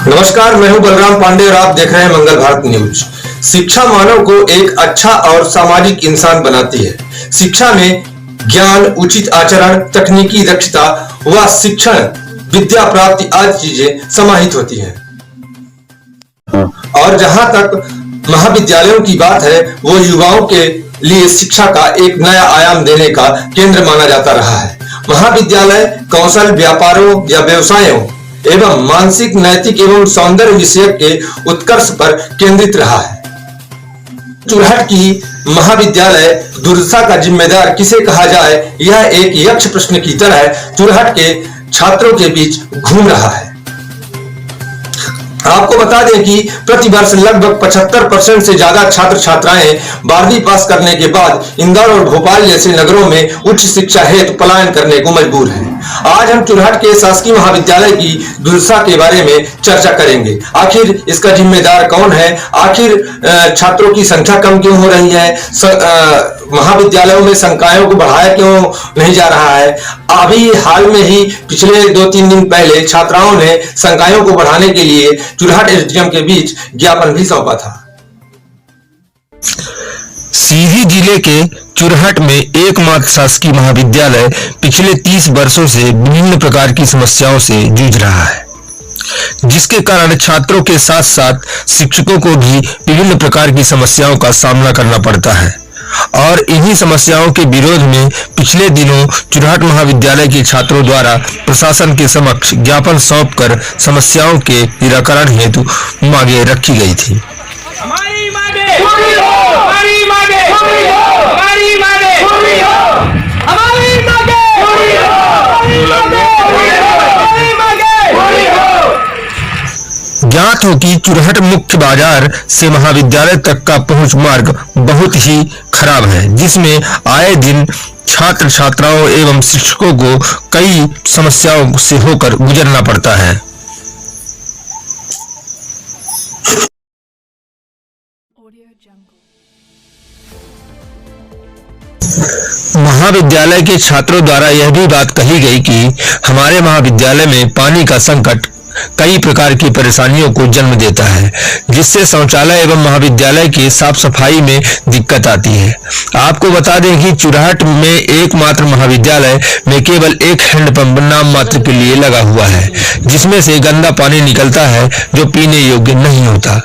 नमस्कार, मैं हूं बलराम पांडे और आप देख रहे हैं मंगल भारत न्यूज। शिक्षा मानव को एक अच्छा और सामाजिक इंसान बनाती है। शिक्षा में ज्ञान, उचित आचरण, तकनीकी दक्षता व शिक्षण, विद्या प्राप्ति आदि चीजें समाहित होती हैं। और जहां तक महाविद्यालयों की बात है, वो युवाओं के लिए शिक्षा का एक नया आयाम देने का केंद्र माना जाता रहा है। महाविद्यालय कौशल, व्यापारों या व्यवसायों एवं मानसिक, नैतिक एवं सौंदर्य विषयक के उत्कर्ष पर केंद्रित रहा है। चुरहट की महाविद्यालय दुर्दशा का जिम्मेदार किसे कहा जाए, यह एक यक्ष प्रश्न की तरह चुरहट के छात्रों के बीच घूम रहा है। आपको बता दें कि प्रतिवर्ष लगभग 75% से ज्यादा छात्र छात्राएं 12वीं पास करने के बाद इंदौर और भोपाल जैसे नगरों में उच्च शिक्षा हेतु पलायन करने को मजबूर हैं। आज हम चुरहट के शासकीय महाविद्यालय की दुर्दशा के बारे में चर्चा करेंगे। आखिर इसका जिम्मेदार कौन है, आखिर छात्रों की संख्या कम क्यों हो रही है, महाविद्यालयों में संकायों को बढ़ाया क्यों नहीं जा रहा है। अभी हाल में ही पिछले 2-3 दिन पहले छात्राओं ने संकायों को बढ़ाने के लिए चुरहट एसडीएम के बीच ज्ञापन भी सौंपा था। सीधी जिले के चुरहट में एकमात्र शासकीय महाविद्यालय पिछले 30 वर्षों से विभिन्न प्रकार की समस्याओं से जूझ रहा है, जिसके कारण छात्रों के साथ साथ शिक्षकों को भी विभिन्न प्रकार की समस्याओं का सामना करना पड़ता है। और इन्हीं समस्याओं के विरोध में पिछले दिनों चुरहट महाविद्यालय के छात्रों द्वारा प्रशासन के समक्ष ज्ञापन सौंपकर समस्याओं के निराकरण हेतु मांगे रखी गई थी। ज्ञात हो कि चुरहट मुख्य बाजार से महाविद्यालय तक का पहुंच मार्ग बहुत ही खराब है, जिसमें आए दिन छात्र छात्राओं एवं शिक्षकों को कई समस्याओं से होकर गुजरना पड़ता है। महाविद्यालय के छात्रों द्वारा यह भी बात कही गई कि हमारे महाविद्यालय में पानी का संकट कई प्रकार की परेशानियों को जन्म देता है, जिससे शौचालय एवं महाविद्यालय की साफ सफाई में दिक्कत आती है। आपको बता दें कि चुरहट में एकमात्र महाविद्यालय में केवल एक हैंडपंप नाम मात्र के लिए लगा हुआ है, जिसमें से गंदा पानी निकलता है जो पीने योग्य नहीं होता।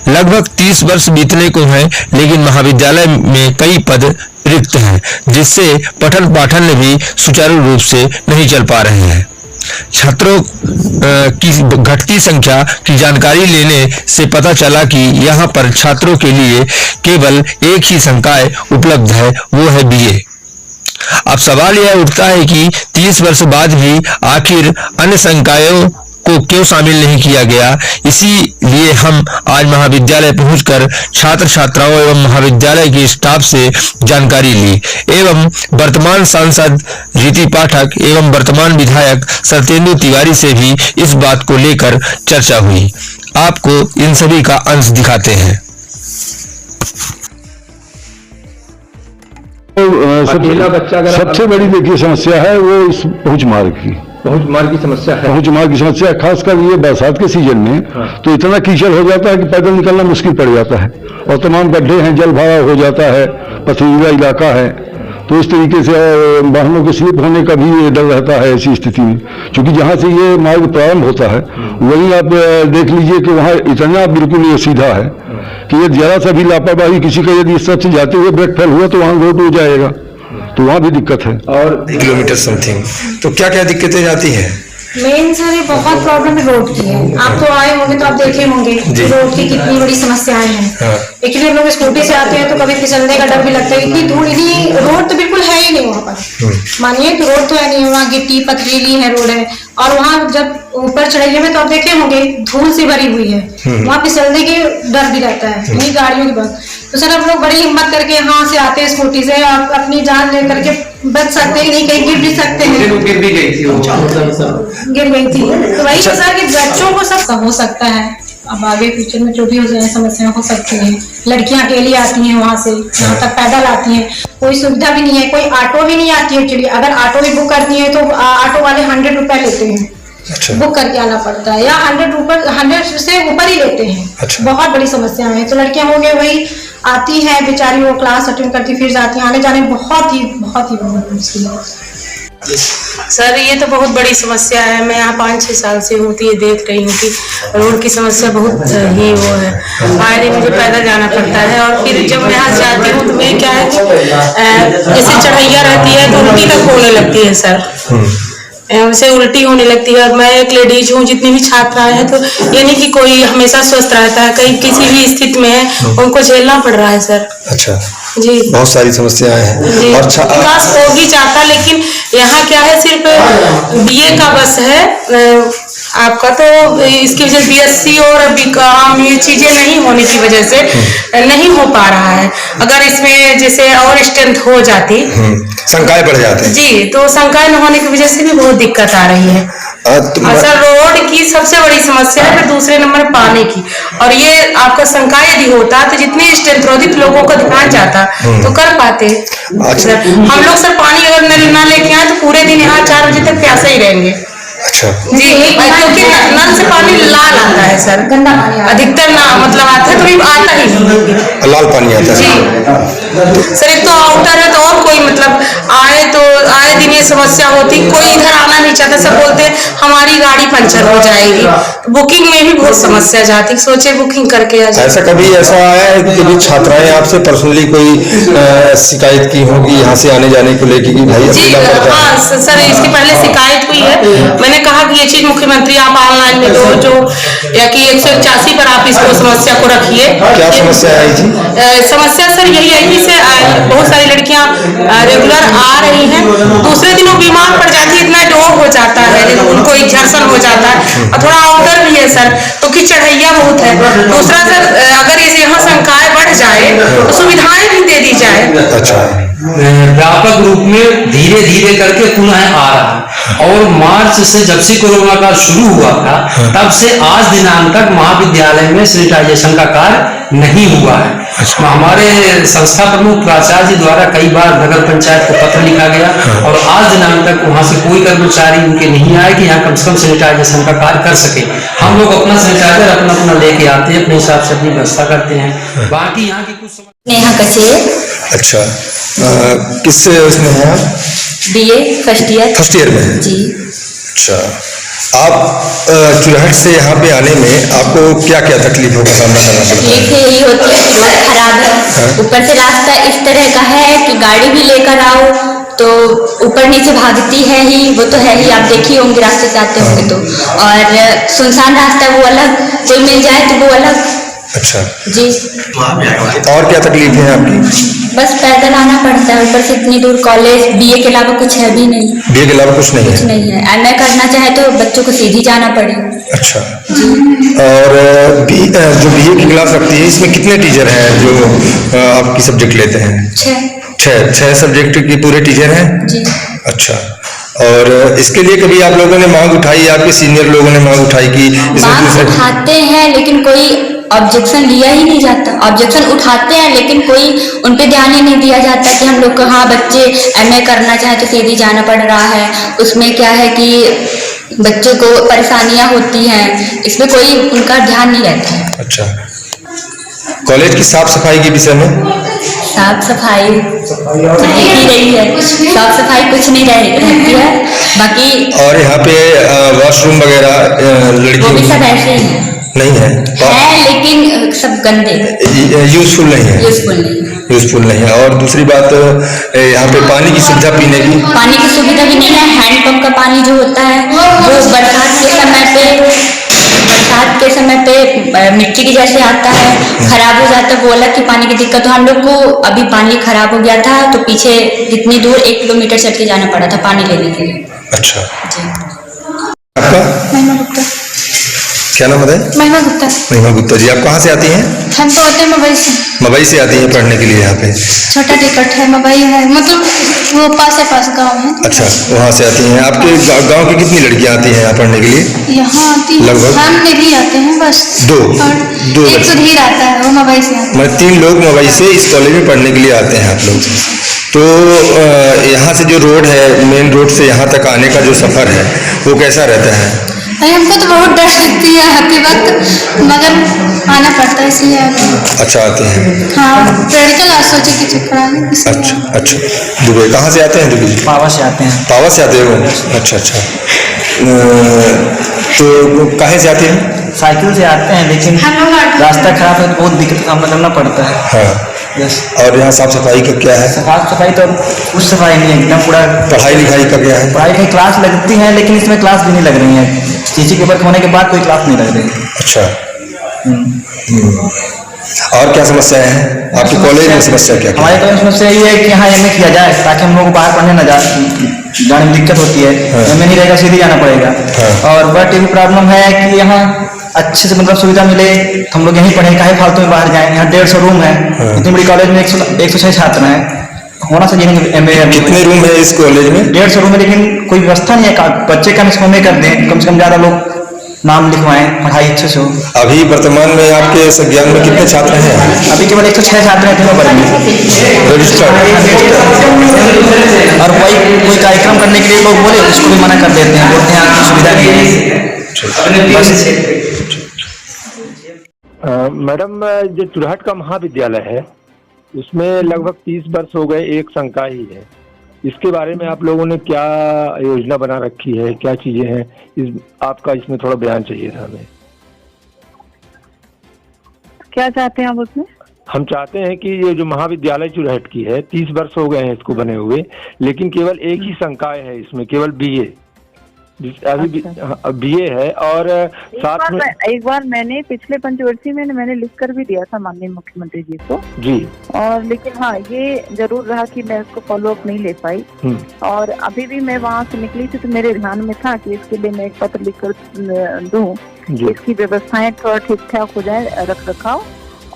लगभग 30 वर्ष बीतने को हैं, लेकिन महाविद्यालय में कई पद रिक्त हैं, जिससे पठन पाठन भी सुचारू रूप से नहीं चल पा रहे हैं। छात्रों की घटती संख्या की जानकारी लेने से पता चला कि यहाँ पर छात्रों के लिए केवल एक ही संकाय उपलब्ध है, वो है बीए। अब सवाल यह उठता है कि 30 वर्ष बाद भी आखिर अन्य संकायों को क्यों शामिल नहीं किया गया। इसीलिए हम आज महाविद्यालय पहुंचकर छात्र छात्राओं एवं महाविद्यालय के स्टाफ से जानकारी ली एवं वर्तमान सांसद रीति पाठक एवं वर्तमान विधायक सत्येंदु तिवारी से भी इस बात को लेकर चर्चा हुई। आपको इन सभी का अंश दिखाते हैं। सबसे बड़ी देखिए समस्या है वो इस पहुंच मार्ग की समस्या है। पहुंच मार्ग की समस्या खासकर ये बरसात के सीजन में तो इतना कीचड़ हो जाता है कि पैदल निकलना मुश्किल पड़ जाता है और तमाम गड्ढे हैं, जल भराव हो जाता है, पथरीला इलाका है, तो इस तरीके से वाहनों के स्लिप होने का भी डर रहता है ऐसी स्थिति में। क्योंकि जहाँ से ये मार्ग प्रारंभ होता है वहीं आप देख लीजिए कि वहाँ इतना बिल्कुल ये सीधा है कि ये जरा सा भी लापरवाही किसी का यदि इस तरफ से जाते हुए ब्रेक फेल हुआ तो वहाँ रोड हो जाएगा, तो वहाँ भी दिक्कत है। और 1 किलोमीटर समथिंग, तो क्या क्या दिक्कतें जाती हैं? मेन सर ये बहुत प्रॉब्लम रोड की है। आप तो आए होंगे तो आप देखे होंगे रोड की कितनी बड़ी समस्याएं हैं। एक्चुअली हम लोग स्कूटी से आते हैं तो कभी फिसलने का डर भी लगता है, इतनी धूली रोड तो बिल्कुल है ही नहीं वहाँ पर। मानिए तो रोड तो है नहीं, वहाँ गिट्टी पथरीली है रोड है, और वहाँ जब ऊपर चढ़ाइए में तो आप देखे होंगे धूल से भरी हुई है, वहाँ फिसलने के डर भी रहता है इन्हीं गाड़ियों की बात। तो सर हम लोग बड़ी हिम्मत करके यहाँ से आते हैं स्कूटी से, आप अपनी जान लेकर के बच सकते हैं, नहीं कहीं गिर भी सकते हैं। गिर भी गई थी तो वही सर कि बच्चों को सब हो सकता है। अब आगे फ्यूचर में जो भी हो जाए समस्या हो सकती है। लड़कियां अकेली आती हैं वहां से यहाँ तक पैदल आती हैं, कोई सुविधा भी नहीं है, कोई ऑटो भी नहीं आती है। एक्चुअली अगर ऑटो भी बुक करती है तो ऑटो वाले 100 रुपए लेते हैं, अच्छा। बुक करके आना पड़ता है, या 100 से ऊपर ही लेते हैं। अच्छा। बहुत बड़ी समस्या है। तो लड़कियां हो गए वही आती हैं बेचारी, वो क्लास अटेंड करती फिर जाती हैं, आने जाने बहुत ही मुश्किल है। सर ये तो बहुत बड़ी समस्या है। मैं यहाँ 5-6 साल से होती है देख रही हूँ कि रोड की समस्या बहुत ही वो है। आए दिन मुझे पैदल जाना पड़ता है, और फिर जब मैं यहाँ से आती हूँ तो मैं क्या है कि जैसे चढ़ैया रहती है तो उल्टी तक होने लगती है सर, उसे उल्टी होने लगती है। और मैं एक लेडीज हूँ, जितनी भी छात्राएं हैं, तो ये नहीं कि कोई हमेशा स्वस्थ रहता है, कहीं किसी भी स्थिति में है उनको झेलना पड़ रहा है सर। अच्छा जी, बहुत सारी समस्याएं हैं। जी, और विकास हो भी जाता, लेकिन यहाँ क्या है सिर्फ बीए का बस है आपका, तो इसकी वजह से बीएससी और बीकॉम ये चीजें नहीं होने की वजह से नहीं हो पा रहा है। अगर इसमें जैसे और स्ट्रेंथ हो जाती, शंकाएं बढ़ जाते हैं जी, तो शंकाएं न होने की वजह से भी बहुत दिक्कत आ रही है। सर रोड की सबसे बड़ी समस्या है, फिर दूसरे नंबर पानी की। और ये आपका शंका यदि होता तो जितने स्ट्रेंथ लोगों का ध्यान जाता तो कर पाते। अच्छा। हम लोग सर पानी अगर नल ना लेके आए तो पूरे दिन यहाँ 4 बजे तक प्यासे ही रहेंगे। अच्छा जी, क्योंकि नल से पानी लाल आता है सर, गंदा पानी अधिकतर ना मतलब आता है तो आता ही नहीं, लाल पानी आता है। जी सर, एक तो आउटर है तो और कोई मतलब आए दिन ये समस्या होती, कोई इधर आना नहीं चाहता, सब बोलते हमारी गाड़ी पंचर हो जाएगी। तो बुकिंग में भी बहुत समस्या जाती, सोचे बुकिंग करके आ जाए। ऐसा कभी ऐसा आया है कि कभी छात्राएं आपसे पर्सनली कोई शिकायत की होगी यहाँ से आने जाने को लेकर कि भाई जी हाँ सर, इसकी पहले शिकायत हुई है। मैंने कहा कि ये चीज मुख्यमंत्री आप ऑनलाइन में दो, जो या कि 181 पर आप इसको समस्या को रखिए। क्या समस्या है जी? समस्या सर यही है कि बहुत सारी लड़कियां रेगुलर आ रही हैं, दूसरे दिन वो बीमार पड़ जाती है, इतना डोप हो जाता है, उनको इंजर्सन हो जाता है, और थोड़ा आउटर भी है सर, तो कि चढ़ैया बहुत है। दूसरा सर, अगर इसे यहाँ शंकाएं बढ़ जाए तो सुविधाएं भी दे दी जाए। अच्छा, व्यापक रूप में धीरे धीरे करके पुनः आ रहा है। और मार्च से जब से कोरोना काल शुरू हुआ था तब से आज दिनांक तक महाविद्यालय में सैनिटाइजेशन का कार्य नहीं हुआ है। हमारे संस्था प्रमुख प्राचार्य जी द्वारा कई बार नगर पंचायत को पत्र लिखा गया, और आज दिनांक तक वहां से कोई कर्मचारी उनके नहीं आए कि यहाँ कम से कम सैनिटाइजेशन का कार्य कर सके। हम लोग अपना सैनिटाइजर अपना लेके आते हैं, अपने हिसाब से अपनी व्यवस्था करते हैं। बाकी यहाँ की कुछ नेहा कचेर। अच्छा, किस उसमें हैं आप? बीए फर्स्ट ईयर में जी। अच्छा, आप चुरहट से यहाँ पे आने में आपको क्या क्या तकलीफों का सामना करना पड़ता है? एक यही होती है कि रोड खराब है, ऊपर से रास्ता इस तरह का है कि गाड़ी भी लेकर आओ तो ऊपर नीचे भागती है ही, वो तो है ही, आप देखिए होंगे रास्ते से आते होंगे तो। और सुनसान रास्ता वो अलग, कोई मिल जाए तो वो अलग। अच्छा जी। और क्या तकलीफ है आपकी? बस पैदल आना पड़ता है, ऊपर से इतनी दूर कॉलेज, बीए के अलावा कुछ है भी नहीं। बीए के अलावा कुछ नहीं है? एमए करना चाहे तो बच्चों को सीधी जाना पड़े। अच्छा, और जो बीए की क्लास रखती है इसमें कितने टीचर हैं जो आपकी सब्जेक्ट लेते हैं? 6 सब्जेक्ट की पूरे टीचर हैं जी। अच्छा, और इसके लिए कभी आप लोगों ने मांग उठाई, आपके सीनियर लोगों ने मांग उठाई कि मांग उठाते हैं लेकिन कोई ऑब्जेक्शन लिया ही नहीं जाता। ऑब्जेक्शन उठाते हैं लेकिन कोई उन पे ध्यान ही नहीं दिया जाता कि हम लोग को हाँ बच्चे एमए करना चाहे तो सीधी जाना पड़ रहा है, उसमें क्या है कि बच्चों को परेशानियां होती हैं, इसमें कोई उनका ध्यान नहीं रहता है। अच्छा, कॉलेज की साफ सफाई के विषय में? साफ सफाई ही रही है, साफ सफाई कुछ नहीं रहती है बाकी। और यहाँ पे वॉशरूम वगैरह वो भी सब ऐसे ही है, नहीं है लेकिन सब गंदे, यूजफुल नहीं है। यूजफुल नहीं है। और दूसरी बात, यहाँ पे पानी की सुविधा, पीने की पानी की सुविधा भी नहीं है। हैंडपंप का पानी जो होता है वो बरसात के समय पे मिट्टी के जैसे आता है, खराब हो जाता है, वो अलग की पानी की दिक्कत। तो हम लोग को अभी पानी खराब हो गया था तो पीछे कितनी दूर 1 किलोमीटर चल के जाना पड़ा था पानी लेने के लिए। अच्छा जी। आपका महिमा गुप्ता। क्या नाम है? महिमा गुप्ता। महिमा गुप्ता जी, आप कहाँ से आती हैं? हम तो आते हैं मवई से। मवई से आती हैं पढ़ने के लिए यहाँ पे? छोटा टिकट है, मवई है, मतलब वो पास गांव है। अच्छा, वहाँ से आती हैं। आपके गांव की कितनी लड़कियाँ आती हैं यहाँ पढ़ने के लिए? यहाँ आती लगभग हम नहीं आते हैं, बस दो एक सुधीर आता है, वो मवई से आता है। मतलब 3 लोग मवई से इस कॉलेज में पढ़ने के लिए आते हैं आप लोग। तो यहाँ से जो रोड है, मेन रोड से यहाँ तक आने का जो सफर है वो कैसा रहता है? भाई हमको तो बहुत डर लगती है आते वक्त, मगर आना पड़ता है इसलिए आते हैं। अच्छा आते हैं। हाँ, मेडिकल आज सोचे कि चक्कर आ गए इसलिए। अच्छा अच्छा, दुबई कहाँ से आते हैं दुबई? पावा से आते हैं। पावा से आते हो? अच्छा अच्छा। तो कहाँ से आते हैं? साइकिल से आते हैं, लेकिन रास्ता खराब है तो बहुत दिक्कत का सामना करना पड़ता है। हाँ। यस। और यहाँ साफ सफाई का क्या है? साफ सफाई तो कुछ सफाई नहीं है, एकदम पूरा। पढ़ाई लिखाई का क्या है? पढ़ाई की क्लास लगती है, लेकिन इसमें क्लास भी नहीं लग रही है। सीसी के वर्क होने के बाद कोई क्लास नहीं लग रही है। अच्छा। और क्या समस्या है आपके कॉलेज में? समस्या क्या क्या? हमारे कॉलेज में समस्या ये है कि यहाँ एमए किया जाए, ताकि हम लोगों को बाहर पढ़ने न जाने में दिक्कत होती है। एमए नहीं रहेगा, सीधे जाना पड़ेगा। और बट ये भी प्रॉब्लम है कि यहाँ अच्छे से मतलब सुविधा मिले तो हम लोग यहीं पढ़ें, काहे फालतू में बाहर जाएं। यहाँ 150 रूम है, इतनी बड़ी कॉलेज में 106 छात्र हैं, होना चाहिए एमए। कितने रूम है इस कॉलेज में? 150 रूम है, लेकिन कोई व्यवस्था नहीं है। बच्चे कम से कम कर दें, कम से कम ज्यादा लोग नाम लिखवाएं, पढ़ाई अच्छे से हो। अभी वर्तमान में आपके संज्ञान में कितने छात्र हैं? अभी केवल 106 छात्र हैं तीनों वर्ग में रजिस्टर्ड। और कोई कार्यक्रम करने के लिए लोग बोले उसको भी मना कर देते हैं, बोलते हैं आपकी सुविधा नहीं है। मैडम, जो चुरहट का महाविद्यालय है उसमें लगभग 30 वर्ष हो गए, एक संकाय ही है। इसके बारे में आप लोगों ने क्या योजना बना रखी है, क्या चीजें हैं, आपका इसमें थोड़ा बयान चाहिए था हमें। क्या चाहते हैं आप उसमें? हम चाहते हैं कि ये जो महाविद्यालय चुरहट की है, 30 वर्ष हो गए हैं इसको बने हुए, लेकिन केवल एक ही संकाय है इसमें, केवल बीए। अभी बीए है। और साथ में एक बार मैंने पिछले पंचवर्षीय में मैंने लिख कर भी दिया था माननीय मुख्यमंत्री जी को जी। और लेकिन हाँ, ये जरूर रहा कि मैं उसको फॉलो अप नहीं ले पाई। और अभी भी मैं वहाँ से निकली थी तो मेरे ध्यान में था कि इसके लिए मैं एक पत्र लिख कर दूँ, इसकी व्यवस्थाएं थोड़ा ठीक ठाक हो जाए, रख रखाव,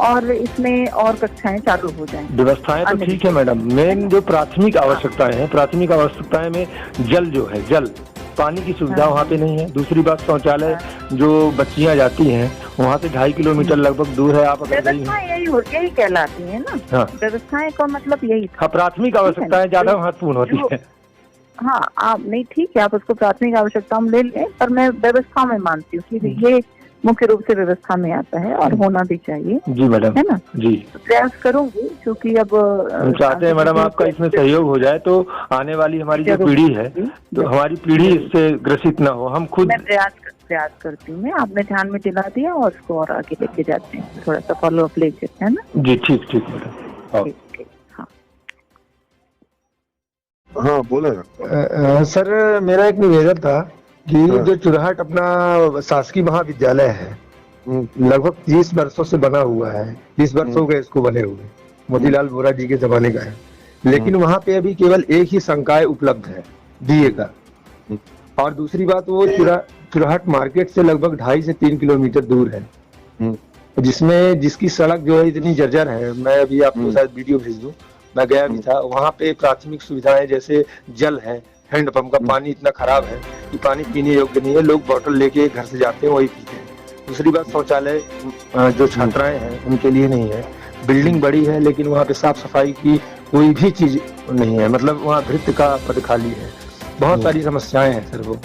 और इसमें और कक्षाएं चालू हो जाएं। व्यवस्थाएं तो ठीक है मैडम, मेन जो प्राथमिक आवश्यकताएं हैं, प्राथमिक आवश्यकताएं में जल जो है, जल पानी की सुविधा वहाँ पे नहीं है। दूसरी बात, शौचालय जो बच्चियाँ जाती हैं वहाँ से 2.5 किलोमीटर लगभग दूर है। आप अगर यही कहलाती है ना। हाँ। व्यवस्थाएं का मतलब यही। हाँ, प्राथमिक आवश्यकताएं ज्यादा महत्वपूर्ण होती है। हाँ, आप नहीं, ठीक है, आप उसको प्राथमिक आवश्यकता में ले लें, पर मैं व्यवस्था में मानती हूँ कि ये मुख्य रूप से व्यवस्था में आता है और होना भी चाहिए। जी मैडम, है ना जी। तो प्रयास करूंगी, क्योंकि अब हम चाहते हैं मैडम आपका इसमें सहयोग हो जाए, तो आने वाली हमारी जो पीढ़ी है, तो हमारी पीढ़ी इससे ग्रसित ना हो। हम खुद प्रयास करती हूँ। आपने ध्यान में दिला दिया और उसको और आगे लेके जाते हैं, थोड़ा सा फॉलो अप लेके, है ना जी। ठीक ठीक मैडम। हाँ बोले सर, मेरा एक निवेदन था कि जो चुरहट अपना शासकीय महाविद्यालय है, लगभग 30 वर्षों से बना हुआ है, 30 वर्ष हो गए इसको बने हुए, मोतीलाल वोरा जी के जमाने का है, लेकिन वहाँ पे अभी केवल एक ही संकाय उपलब्ध है बीए का। और दूसरी बात, वो चुरहट मार्केट से लगभग 2.5 से 3 किलोमीटर दूर है, जिसकी सड़क जो है इतनी जर्जर है। मैं अभी आपको शायद वीडियो भेज दूं, मैं गया भी था। वहाँ पे प्राथमिक सुविधाएं जैसे जल है, हैंडपंप का पानी इतना खराब है कि पानी पीने योग्य नहीं है, लोग बोतल लेके घर से जाते हैं वही पीते हैं। दूसरी बात, शौचालय जो छात्राएं हैं उनके लिए नहीं है। बिल्डिंग बड़ी है लेकिन वहाँ पे साफ सफाई की कोई भी चीज नहीं है, मतलब वहाँ भृत्य का पद खाली है। बहुत सारी समस्याएं हैं सर वो।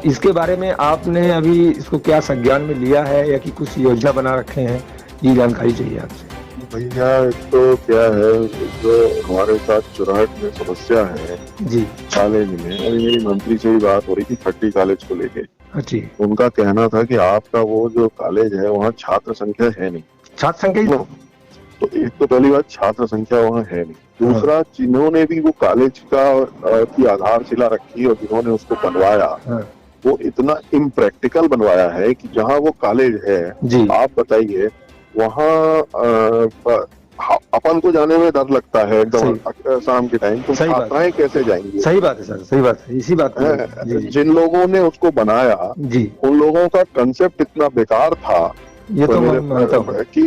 इसके बारे में आपने अभी इसको क्या संज्ञान में लिया है या कि कुछ योजना बना रखे हैं, ये जानकारी चाहिए आपसे। भैया तो क्या है, जो हमारे साथ चुरहट में समस्या है जी कॉलेज में, अभी मेरी मंत्री से भी बात हो रही थी खट्टी कॉलेज को लेके। जी, उनका कहना था कि आपका वो जो कॉलेज है वहाँ छात्र संख्या है नहीं। छात्र संख्या तो एक तो पहली बात, छात्र संख्या वहाँ है नहीं। दूसरा, जिन्होंने भी वो कॉलेज की आधारशिला रखी और जिन्होंने उसको बनवाया, वो इतना इम्प्रैक्टिकल बनवाया है कि जहाँ वो कॉलेज है, आप बताइए, वहाँ अपन को जाने में डर लगता है एकदम शाम के टाइम, तो छात्राएं कैसे जाएंगी? सही बात है सर, सही बात है, इसी बात है। जिन लोगों ने उसको बनाया जी, उन लोगों का कंसेप्ट इतना बेकार था, ये तो मैं कि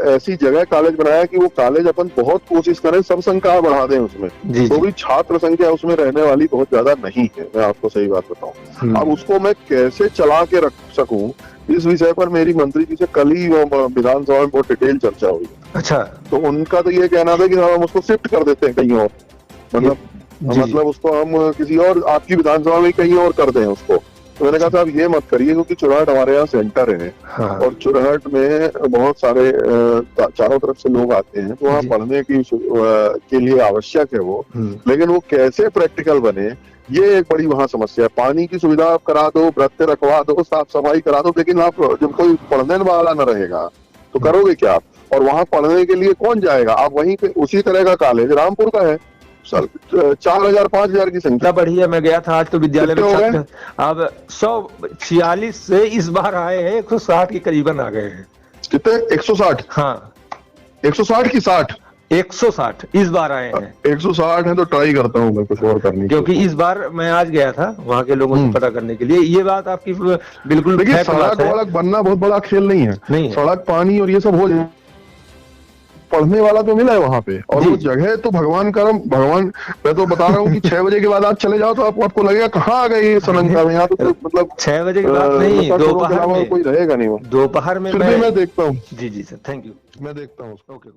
ऐसी जगह कॉलेज बनाया कि वो कॉलेज अपन बहुत कोशिश करें सब संख्या बढ़ा दें उसमें, तो भी छात्र संख्या उसमें रहने वाली बहुत ज्यादा नहीं है। मैं आपको सही बात बताऊं, अब उसको मैं कैसे चला के रख सकूं, इस विषय पर मेरी मंत्री जी से कल ही विधानसभा में बहुत डिटेल चर्चा हुई। अच्छा, तो उनका तो ये कहना था कि हम उसको शिफ्ट कर देते हैं कहीं और, मतलब उसको हम किसी और आपकी विधानसभा में कहीं और कर दें उसको, तो मैंने कहा था आप ये मत करिए, क्योंकि चुराहट हमारे यहाँ सेंटर है। हाँ। और चुराहट में बहुत सारे चारों तरफ से लोग आते हैं, तो वहाँ पढ़ने के लिए आवश्यक है वो, लेकिन वो कैसे प्रैक्टिकल बने ये एक बड़ी वहाँ समस्या है। पानी की सुविधा आप करा दो, वृत्ति रखवा दो, साफ सफाई करा दो, लेकिन आप जब कोई पढ़ने वाला न रहेगा तो करोगे क्या आप? और वहाँ पढ़ने के लिए कौन जाएगा? आप वहीं पे उसी तरह का कॉलेज रामपुर का है, 4,000-5,000 की संख्या बढ़ी है। मैं गया था आज तो विद्यालय में, अब 146 से इस बार आए हैं 160 के करीबन आ गए हैं। कितने? 160? हाँ 160 की 60? 160 इस बार आए हैं। 160 है तो ट्राई करता हूँ मैं कुछ और करने, क्योंकि इस बार मैं आज गया था वहाँ के लोगों से पता करने के लिए। ये बात आपकी बिल्कुल। देखिए सड़क बनना बहुत बड़ा खेल नहीं है, सड़क पानी और ये सब हो जाए, पढ़ने वाला तो मिला है वहाँ पे, और वो जगह तो भगवान करम, भगवान मैं तो बता रहा हूँ कि 6 बजे के बाद आप चले जाओ तो आपको लगेगा कहाँ आ गए सलंका में। यहाँ तो मतलब 6 बजे के बाद नहीं, दोपहर में कोई रहेगा नहीं, दोपहर में मैं देखता हूँ। जी सर, थैंक यू। मैं देखता हूँ। ओके।